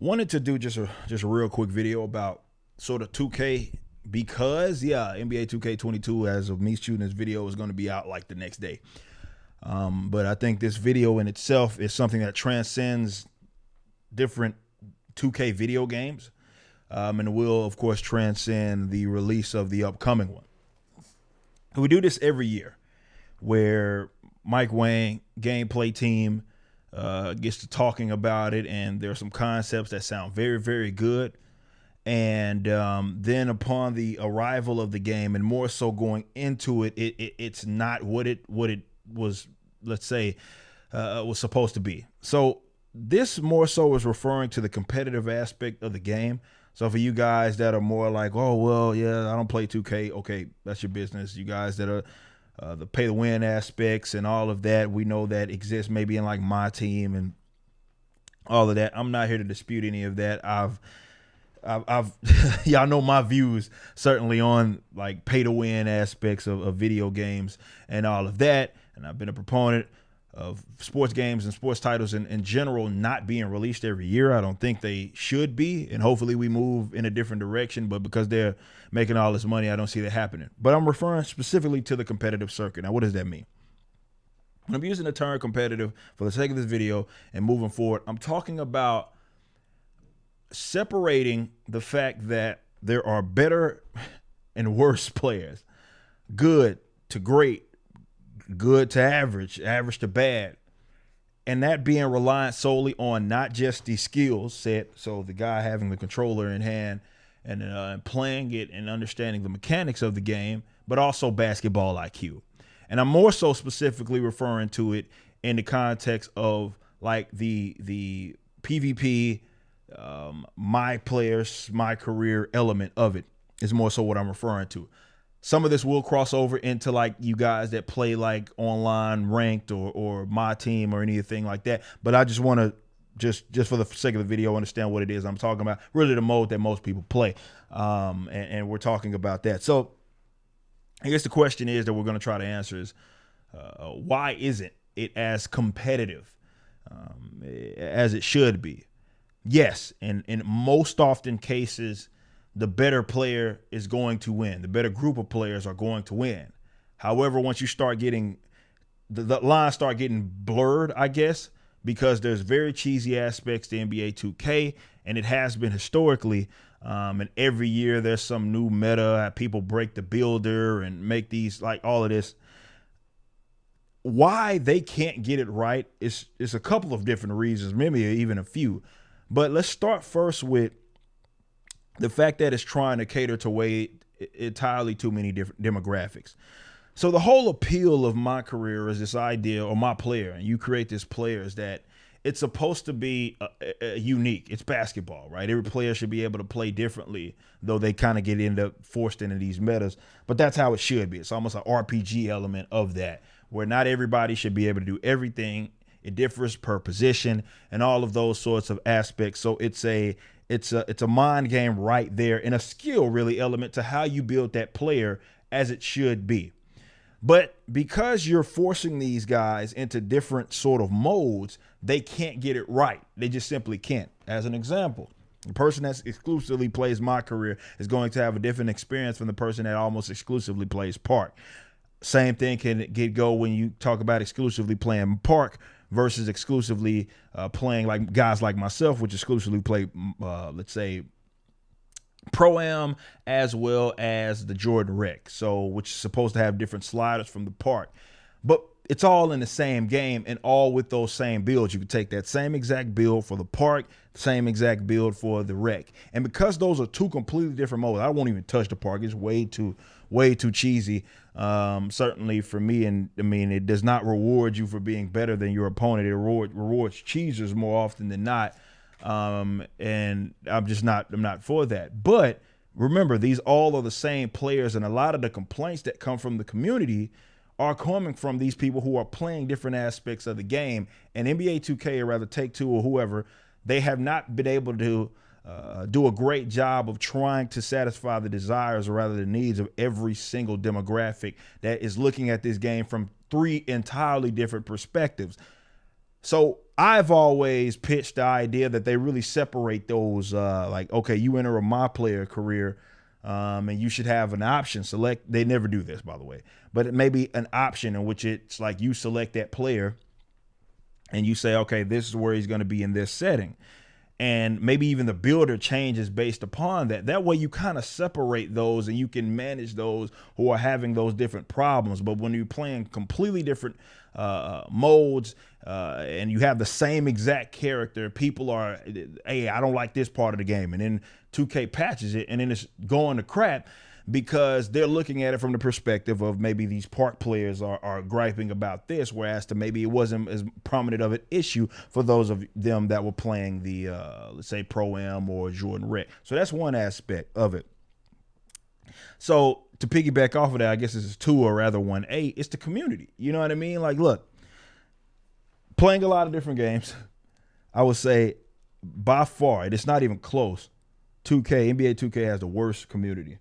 Wanted to do just a real quick video about sort of 2K because NBA 2K22 as of me shooting this video is going to be out like the next day. But I think this video in itself is something that transcends different 2K video games, and will of course transcend the release of the upcoming one. We do this every year, where Mike Wang gameplay team gets to talking about it, and there are some concepts that sound very, very good. And then upon the arrival of the game, and more so going into it, it's not what it was, let's say, was supposed to be. So this more so is referring to the competitive aspect of the game. So for you guys that are more like, oh, well, yeah, I don't play 2K. Okay, that's your business. You guys that are the pay to win aspects and all of that, we know that exists maybe in like my team and all of that. I'm not here to dispute any of that. I've y'all know my views certainly on like pay to win aspects of video games and all of that. And I've been a proponent of sports games and sports titles in general not being released every year. I don't think they should be, and hopefully we move in a different direction, but because they're making all this money, I don't see that happening. But I'm referring specifically to the competitive circuit. Now, what does that mean? When I'm using the term competitive for the sake of this video and moving forward, I'm talking about separating the fact that there are better and worse players, good to great, good to average, average to bad, and that being reliant solely on not just the skill set, so the guy having the controller in hand and playing it and understanding the mechanics of the game, but also basketball IQ. And I'm more so specifically referring to it in the context of like the PvP, my players, my career element of it is more so what I'm referring to. Some of this will cross over into like you guys that play like online ranked or my team or anything like that. But I just want to just for the sake of the video, understand what it is I'm talking about. Really the mode that most people play. And we're talking about that. So I guess the question is that we're going to try to answer is why isn't it as competitive as it should be? Yes, and in most often cases, the better player is going to win. The better group of players are going to win. However, once you start getting the lines start getting blurred, I guess, because there's very cheesy aspects to NBA 2K, and it has been historically. And every year there's some new meta. People break the builder and make these like all of this. Why they can't get it right is a couple of different reasons, maybe even a few. But let's start first with the fact that it's trying to cater to way entirely too many different demographics. So the whole appeal of my career is this idea, or my player, and you create this player, is that it's supposed to be unique. It's basketball, right? Every player should be able to play differently, though they kind of forced into these metas. But that's how it should be. It's almost an RPG element of that, where not everybody should be able to do everything. It differs per position and all of those sorts of aspects. So it's a mind game right there, and a skill really element to how you build that player as it should be. But because you're forcing these guys into different sort of modes, they can't get it right. They just simply can't. As an example, the person that exclusively plays my career is going to have a different experience from the person that almost exclusively plays Park. Same thing can go when you talk about exclusively playing Park versus exclusively playing like guys like myself, which exclusively play, let's say, Pro-Am as well as the Jordan Rec. So which is supposed to have different sliders from the Park. But it's all in the same game and all with those same builds. You can take that same exact build for the Park, same exact build for the Rec. And because those are two completely different modes, I won't even touch the Park. It's way too cheesy, certainly for me. And I mean, it does not reward you for being better than your opponent. It rewards cheesers more often than not. And I'm not for that. But remember, these all are the same players, and a lot of the complaints that come from the community are coming from these people who are playing different aspects of the game. And NBA 2K, or rather Take-Two or whoever, they have not been able to do a great job of trying to satisfy the desires, or rather the needs, of every single demographic that is looking at this game from three entirely different perspectives. So I've always pitched the idea that they really separate those, like, okay, you enter a my player career, and you should have an option select. They never do this, by the way, but it may be an option in which it's like you select that player and you say, okay, this is where he's going to be in this setting. And maybe even the builder changes based upon that. That way you kind of separate those and you can manage those who are having those different problems. But when you're playing completely different modes and you have the same exact character, people are, hey, I don't like this part of the game. And then 2K patches it and then it's going to crap because they're looking at it from the perspective of maybe these park players are griping about this, whereas to maybe it wasn't as prominent of an issue for those of them that were playing the, let's say, Pro-Am or Jordan Rec. So that's one aspect of it. So to piggyback off of that, I guess this is 2 or rather 1A, it's the community. You know what I mean? Like, look, playing a lot of different games, I would say by far, and it's not even close, NBA 2K has the worst community.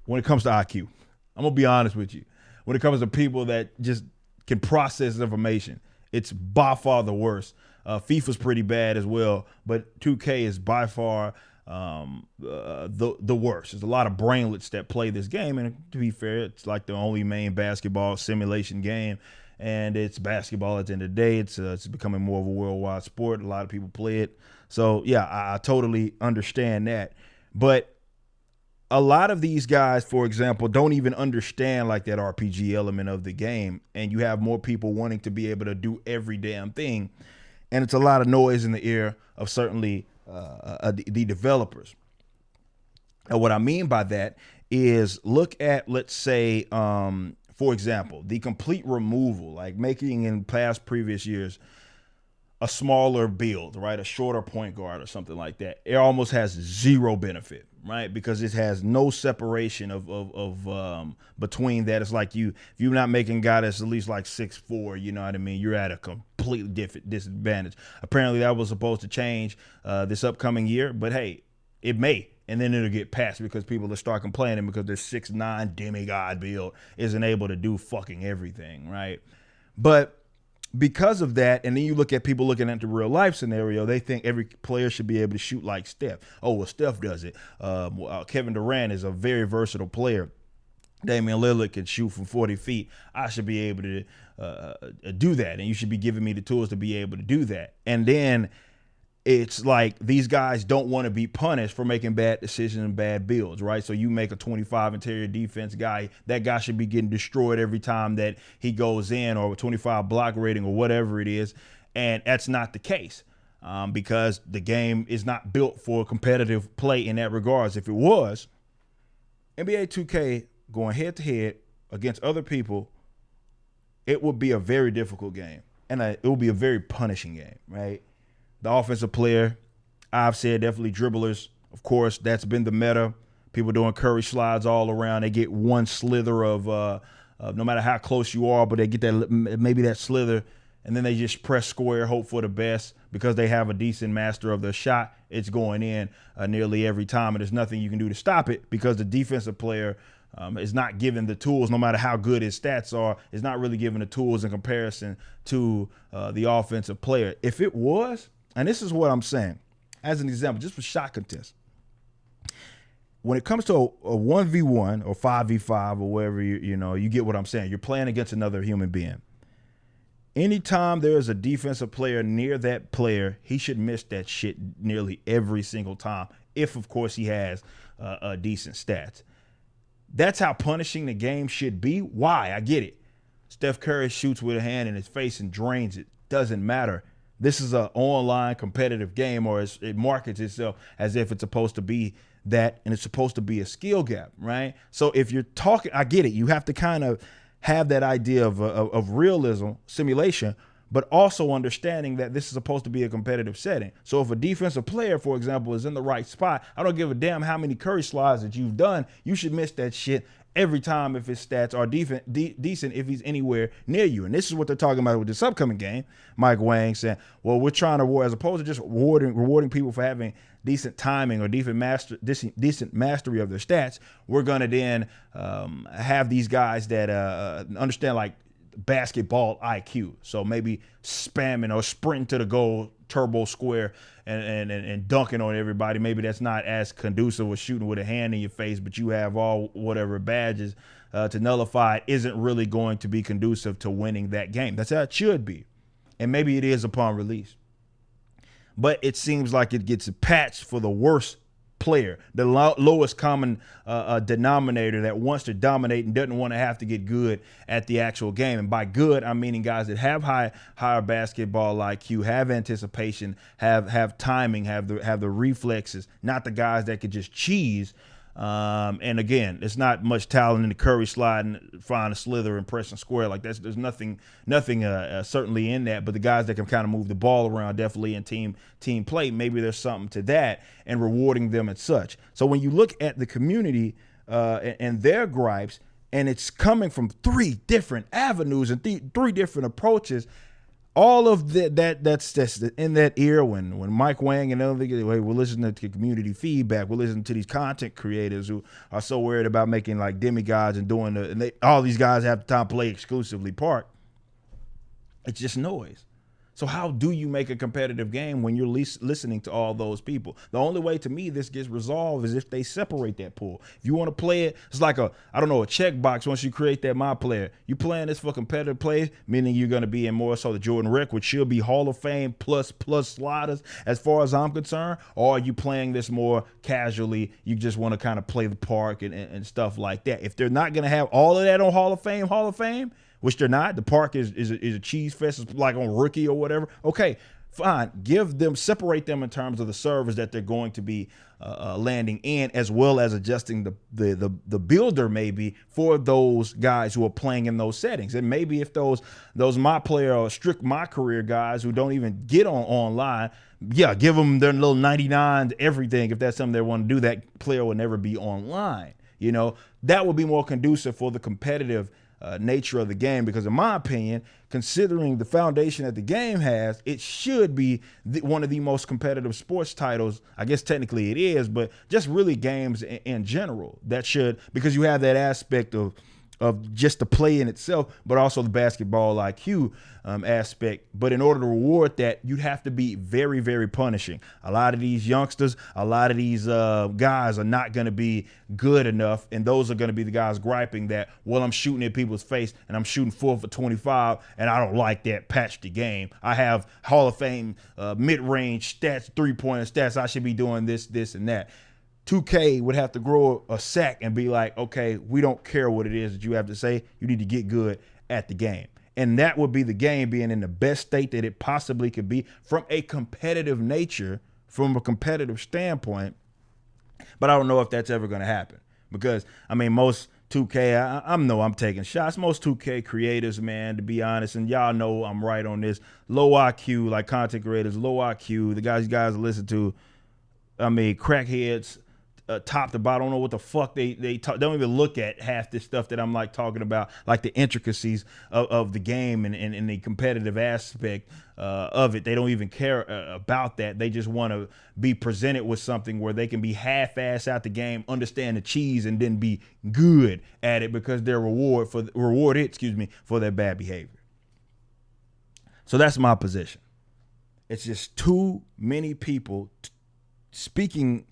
When it comes to IQ, I'm going to be honest with you. When it comes to people that just can process information, it's by far the worst. FIFA's pretty bad as well, but 2K is by far the worst. There's a lot of brainlets that play this game, and to be fair, it's like the only main basketball simulation game, and it's basketball at the end of the day. It's becoming more of a worldwide sport. A lot of people play it. So, yeah, I totally understand that. But a lot of these guys, for example, don't even understand like that RPG element of the game. And you have more people wanting to be able to do every damn thing. And it's a lot of noise in the ear of certainly the developers. And what I mean by that is look at, let's say, for example, the complete removal, like making in past previous years, a smaller build, right? A shorter point guard or something like that. It almost has zero benefit, right? Because it has no separation of between that. It's like if you're not making a guy that's at least like 6'4", you know what I mean? You're at a completely different disadvantage. Apparently that was supposed to change this upcoming year, but hey, it may. And then it'll get passed because people will start complaining because their 6'9" demigod build isn't able to do fucking everything, right? But because of that, and then you look at people looking at the real life scenario, they think every player should be able to shoot like Steph. Oh, well, Steph does it. Kevin Durant is a very versatile player. Damian Lillard can shoot from 40 feet. I should be able to do that, and you should be giving me the tools to be able to do that. And then it's like these guys don't want to be punished for making bad decisions and bad builds, right? So you make a 25 interior defense guy, that guy should be getting destroyed every time that he goes in, or a 25 block rating or whatever it is. And that's not the case because the game is not built for competitive play in that regards. If it was, NBA 2K going head to head against other people, it would be a very difficult game. And it would be a very punishing game, right? The offensive player, I've said definitely dribblers. Of course, that's been the meta. People doing Curry slides all around. They get one slither of no matter how close you are, but they get that maybe that slither, and then they just press square, hope for the best because they have a decent master of their shot. It's going in nearly every time, and there's nothing you can do to stop it because the defensive player is not given the tools, no matter how good his stats are, is not really given the tools in comparison to the offensive player. If it was, and this is what I'm saying, as an example, just for shot contest. When it comes to a 1v1 or 5v5 or wherever, you get what I'm saying. You're playing against another human being. Anytime there is a defensive player near that player, he should miss that shit nearly every single time, if, of course, he has decent stats. That's how punishing the game should be. Why? I get it. Steph Curry shoots with a hand in his face and drains it. Doesn't matter. This is an online competitive game, or it markets itself as if it's supposed to be that, and it's supposed to be a skill gap, right? So if you're talking, I get it. You have to kind of have that idea of realism, simulation, but also understanding that this is supposed to be a competitive setting. So if a defensive player, for example, is in the right spot, I don't give a damn how many Curry slides that you've done. You should miss that shit every time if his stats are decent if he's anywhere near you. And this is what they're talking about with this upcoming game. Mike Wang saying, well, we're trying to, as opposed to just rewarding people for having decent timing or decent mastery of their stats, we're going to then have these guys that understand, like basketball IQ. So maybe spamming or sprinting to the goal, turbo square, and dunking on everybody. Maybe that's not as conducive with shooting with a hand in your face, but you have all whatever badges to nullify it, isn't really going to be conducive to winning that game. That's how it should be. And maybe it is upon release. But it seems like it gets patched for the worst player, the lowest common denominator that wants to dominate and doesn't want to have to get good at the actual game. And by good, I'm meaning guys that have higher basketball IQ, have anticipation, have timing, have the reflexes, not the guys that could just cheese. And again, there's not much talent in the Curry sliding, find a slither, and pressing square. Like there's nothing certainly in that. But the guys that can kind of move the ball around, definitely in team play, maybe there's something to that, and rewarding them and such. So when you look at the community and their gripes, and it's coming from three different avenues and three different approaches. All of that's in that ear when Mike Wang and other we're listening to community feedback, we're listening to these content creators who are so worried about making like demigods and doing all these guys have the time to play exclusively part. It's just noise. So how do you make a competitive game when you're listening to all those people? The only way to me this gets resolved is if they separate that pool. If you want to play it, it's like a checkbox once you create that my player. You playing this for competitive play, meaning you're going to be in more so the Jordan Reck, which should be Hall of Fame plus sliders as far as I'm concerned, or are you playing this more casually? You just want to kind of play the park and stuff like that. If they're not going to have all of that on Hall of Fame, which they're not. The park is a cheese fest. It's like on Rookie or whatever. Okay, fine. Separate them in terms of the servers that they're going to be landing in, as well as adjusting the builder maybe for those guys who are playing in those settings. And maybe if those my player or strict my career guys who don't even get online, yeah, give them their little 99 everything. If that's something they want to do, that player will never be online. You know, that would be more conducive for the competitive nature of the game, because in my opinion, considering the foundation that the game has, it should be one of the most competitive sports titles. I guess technically it is, but just really games in general that should, because you have that aspect of just the play in itself, but also the basketball IQ aspect. But in order to reward that, you'd have to be very, very punishing. A lot of these youngsters, a lot of these guys are not going to be good enough, and those are going to be the guys griping that, well, I'm shooting at people's face and I'm shooting 4 for 25, and I don't like that. Patch the game. I have Hall of Fame mid-range stats, three-pointer stats. I should be doing this, and that. 2K would have to grow a sack and be like, okay, we don't care what it is that you have to say. You need to get good at the game. And that would be the game being in the best state that it possibly could be from a competitive nature, from a competitive standpoint. But I don't know if that's ever going to happen, because, I mean, most 2K, I'm taking shots. Most 2K creators, man, to be honest, and y'all know I'm right on this, low IQ, like content creators, low IQ, the guys you guys listen to, I mean, crackheads, top to bottom. I don't know what the fuck they don't even look at half this stuff that I'm like talking about, like the intricacies of the game and the competitive aspect of it. They don't even care about that. They just want to be presented with something where they can be half-ass out the game, understand the cheese, and then be good at it because they're rewarded for their bad behavior. So that's my position. It's just too many people speaking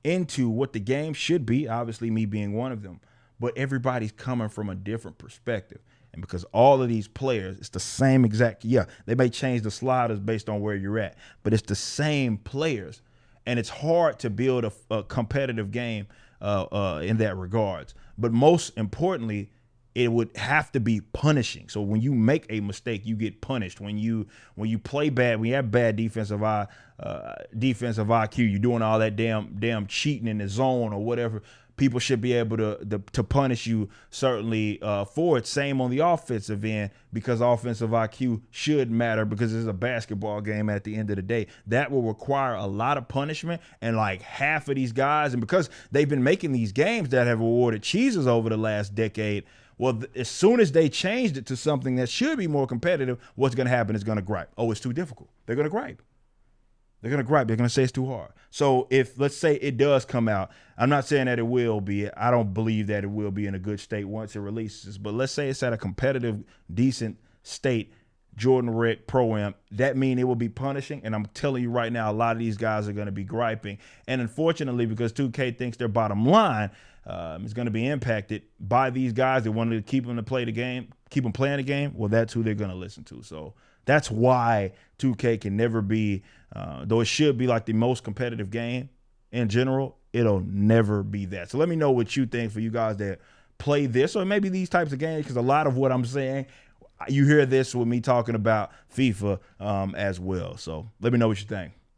into what the game should be, obviously me being one of them, but everybody's coming from a different perspective. And because all of these players, it's the same exact, they may change the sliders based on where you're at, but it's the same players. And it's hard to build a competitive game in that regards. But most importantly, it would have to be punishing. So when you make a mistake, you get punished. When you play bad, when you have bad defensive IQ, you're doing all that damn cheating in the zone or whatever. People should be able to punish you certainly for it. Same on the offensive end, because offensive IQ should matter, because it's a basketball game at the end of the day. That will require a lot of punishment, and like half of these guys, and because they've been making these games that have awarded cheeses over the last decade, well, as soon as they changed it to something that should be more competitive, what's going to happen is going to gripe. Oh, it's too difficult. They're going to gripe. They're going to gripe. They're going to say it's too hard. So if, let's say it does come out, I'm not saying that it will be. I don't believe that it will be in a good state once it releases. But let's say it's at a competitive, decent state, Jordan Red Pro-Am, that mean it will be punishing. And I'm telling you right now, a lot of these guys are going to be griping. And unfortunately, because 2K thinks their bottom line is going to be impacted by these guys that wanted to keep them to play the game, keep them playing the game, well, that's who they're going to listen to. So that's why 2K can never be, though it should be like the most competitive game in general, it'll never be that. So let me know what you think for you guys that play this or maybe these types of games, because a lot of what I'm saying, you hear this with me talking about FIFA as well. So let me know what you think.